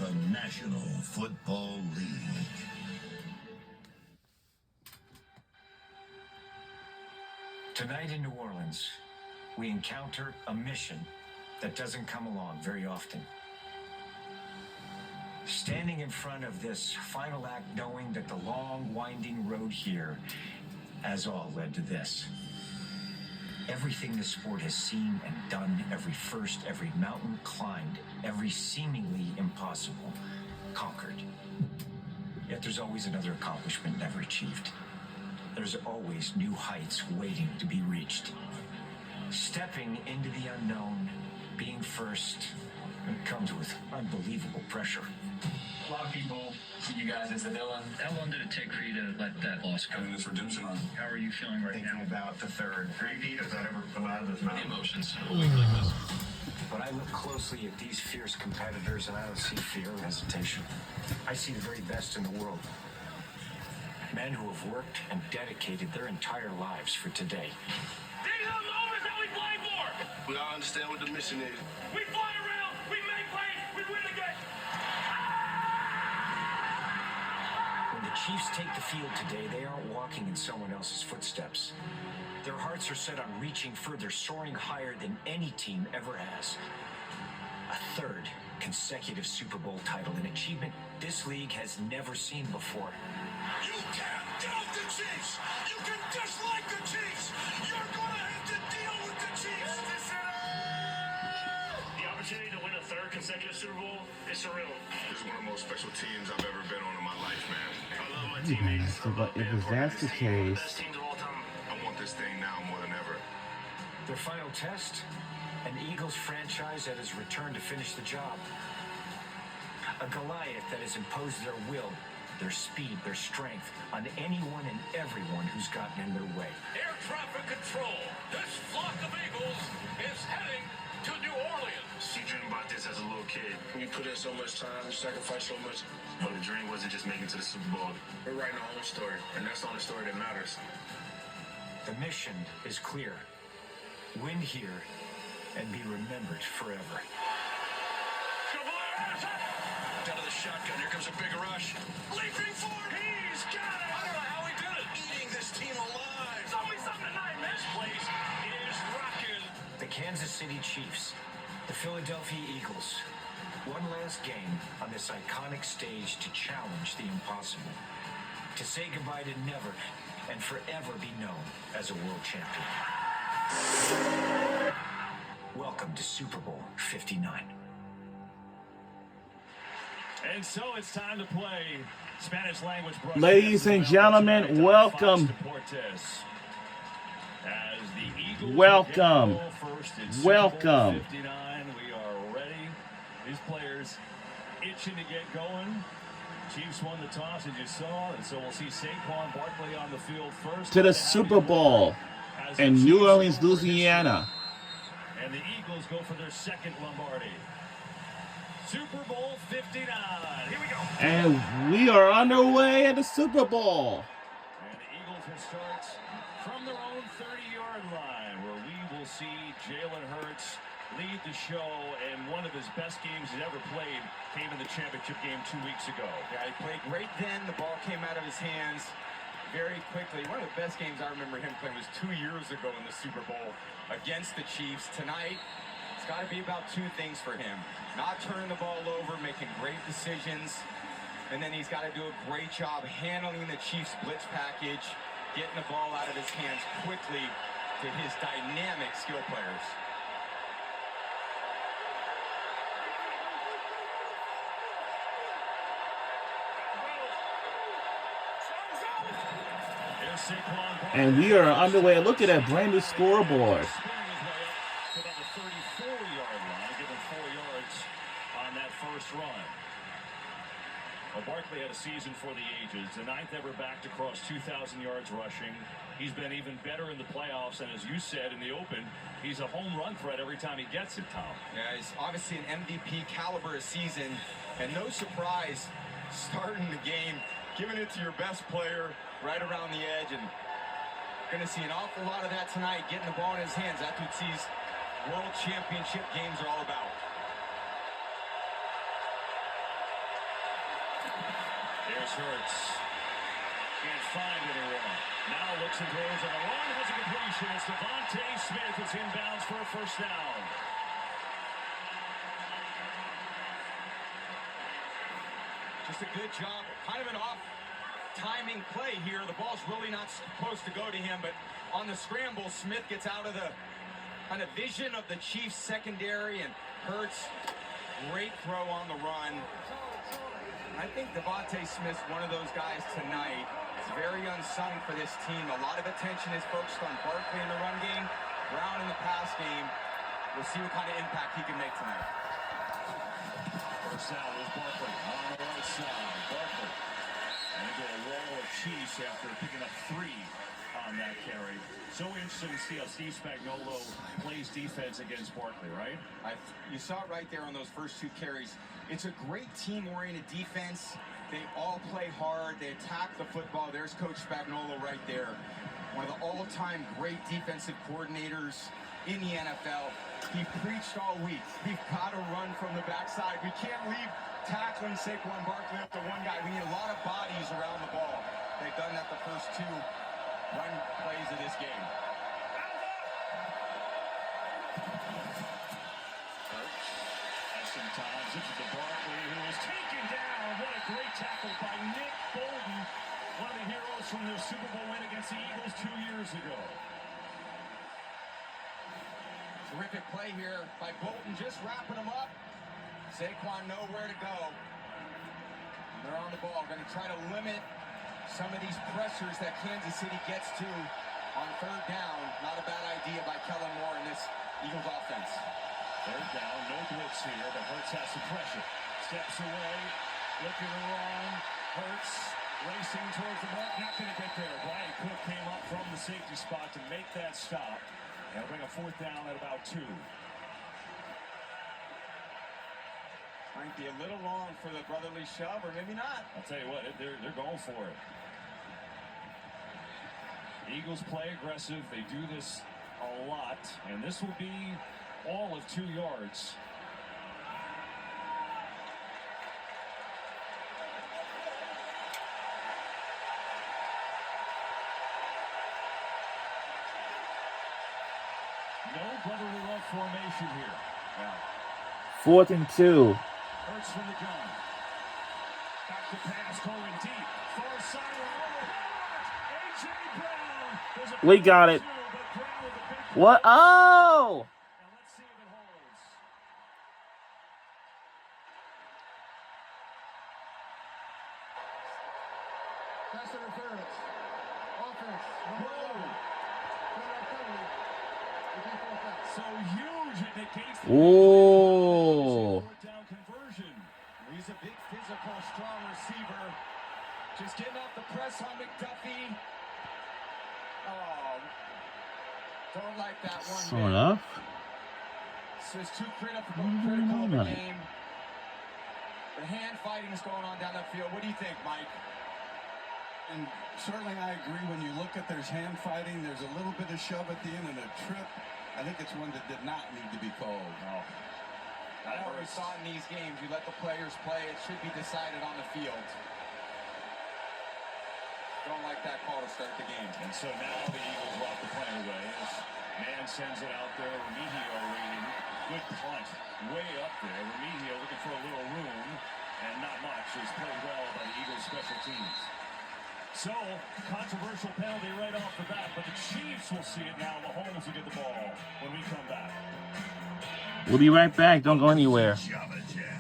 the National Football League. Tonight in New Orleans, we encounter a mission that doesn't come along very often. Standing in front of this final act, knowing that the long, winding road here has all led to this. Everything the sport has seen and done, every first, every mountain climbed, every seemingly impossible conquered. Yet there's always another accomplishment never achieved. There's always new heights waiting to be reached. Stepping into the unknown, being first, it comes with unbelievable pressure. A lot of people see you guys as the villain. How long did it take for you to let that loss go? Having this redemption arc. How are you feeling right Thinking now? about the third repeat, if that ever come out of his mouth. The emotions. But I look closely at these fierce competitors and I don't see fear or hesitation. I see the very best in the world. Men who have worked and dedicated their entire lives for today. These are the moments that we play for! We all understand what the mission is. We fly around, we make plays, we win the game! When the Chiefs take the field today, they aren't walking in someone else's footsteps. Their hearts are set on reaching further, soaring higher than any team ever has. A third consecutive Super Bowl title, an achievement this league has never seen before. You can't doubt the Chiefs! You can dislike the Chiefs! You're gonna have to deal with the Chiefs! The opportunity to win a third consecutive Super Bowl is surreal. This is one of the most special teams I've ever been on in my life, man. I love my teammates. But if that's the case, Best teams of all time. I want this thing now more than ever. Their final test, an Eagles franchise that has returned to finish the job. A Goliath that has imposed their will, their speed, their strength on anyone and everyone who's gotten in their way. Air traffic control. This flock of Eagles is heading to New Orleans. You dream about this as a little kid. You put in so much time, you sacrifice so much. But the dream wasn't just making it to the Super Bowl. We're writing our own story, and that's the only story that matters. The mission is clear. Win here and be remembered forever. Down to the shotgun, here comes a big rush. Leaping forward! He's got it. I don't know how he did it. Eating this team alive. Tell me something tonight, man. This place is rocking. The Kansas City Chiefs, the Philadelphia Eagles. One last game on this iconic stage to challenge the impossible. To say goodbye to never and forever be known as a world champion. Welcome to Super Bowl 59. And so it's time to play Spanish language. ladies and gentlemen, welcome. Welcome. Welcome. 59. We are ready. These players itching to get going. Chiefs won the toss, as you saw, and so we'll see Saquon Barkley on the field first. To the Super Bowl in New Orleans, Louisiana. And the Eagles go for their second Lombardi. Super Bowl 59. Here we go. And we are underway at the Super Bowl. And the Eagles will start from their own 30-yard line, where we will see Jalen Hurts lead the show, and one of his best games he's ever played came in the championship game 2 weeks ago. Yeah, he played great then. The ball came out of his hands very quickly. One of the best games I remember him playing was 2 years ago in the Super Bowl against the Chiefs. Tonight, it's got to be about two things for him. Not turning the ball over, making great decisions, and then he's got to do a great job handling the Chiefs blitz package, getting the ball out of his hands quickly to his dynamic skill players. And we are underway. Look at that brand new scoreboard. Well, Barkley had a season for the ages, the ninth ever back to cross 2,000 yards rushing. He's been even better in the playoffs, and as you said in the open, he's a home run threat every time he gets it, Tom. Yeah, he's obviously an MVP caliber season, and no surprise, starting the game, giving it to your best player right around the edge, and going to see an awful lot of that tonight, getting the ball in his hands. That's what these World Championship games are all about. There's Hurts. Can't find anyone. Now looks and throws on a run. Has a completion. It's Devontae Smith is inbounds for a first down. Just a good job. Kind of an off timing play here. The ball's really not supposed to go to him, but on the scramble, Smith gets out of the kind of vision of the Chiefs secondary, and Hurts, great throw on the run. I think Devontae Smith's one of those guys tonight. It's very unsung for this team. A lot of attention is focused on Barkley in the run game, Brown in the pass game. We'll see what kind of impact he can make tonight. First down is Barkley on the right side. Barkley into a wall of Chiefs after picking up 3 on that carry. So interesting to see how Steve Spagnuolo plays defense against Barkley, right? You saw it right there on those first 2 carries. It's a great team-oriented defense. They all play hard. They attack the football. There's Coach Spagnuolo right there. One of the all-time great defensive coordinators in the NFL. He preached all week. We've got to run from the backside. We can't leave tackling Saquon Barkley up to one guy. We need a lot of bodies around the ball. They've done that the first 2 run plays of this game. Sometimes this is the Barkley who was taken down. What a great tackle by Nick Bolton, one of the heroes from their Super Bowl win against the Eagles 2 years ago. Terrific play here by Bolton, just wrapping him up. Saquon nowhere to go. They're on the ball, going to try to limit some of these pressures that Kansas City gets to on 3rd down. Not a bad idea by Kellen Moore in this Eagles offense. 3rd down, no blitz here, but Hurts has some pressure. Steps away, looking to run. Hurts racing towards the mark, not going to get there. Brian Cook came up from the safety spot to make that stop. They'll bring a 4th down at about 2. Might be a little long for the brotherly shove, or maybe not. I'll tell you what, they're going for it. Eagles play aggressive. They do this a lot, and this will be all of 2 yards. No brotherly love formation here. Yeah. 4th and 2. Hurts from the gun. Back to pass, going deep. Far sideline. A.J. Brown. There's a We got it. but Brown with a big What? Oh! Now let's see if it holds. Pass interference. Offense. So huge it negates the Oh! down conversion. He's a big, physical, strong receiver. Just getting off the press on McDuffie. Oh, don't like that one. Fair enough. So it's too critical of the game. The hand fighting is going on down that field. What do you think, Mike? And certainly I agree. When you look at there's hand fighting, there's a little bit of shove at the end and a trip. I think it's one that did not need to be called. Oh. I always saw in these games, you let the players play, it should be decided on the field. Don't like that call to start the game. And so now the Eagles walk the play away as man sends it out there. Remigio waiting. Good punt. Way up there. Remigio looking for a little room. And not much. It's played well by the Eagles special teams. So, controversial penalty right off the bat, but the Chiefs will see it now. Mahomes will get the ball when we come back. We'll be right back. Don't go anywhere. Shove it.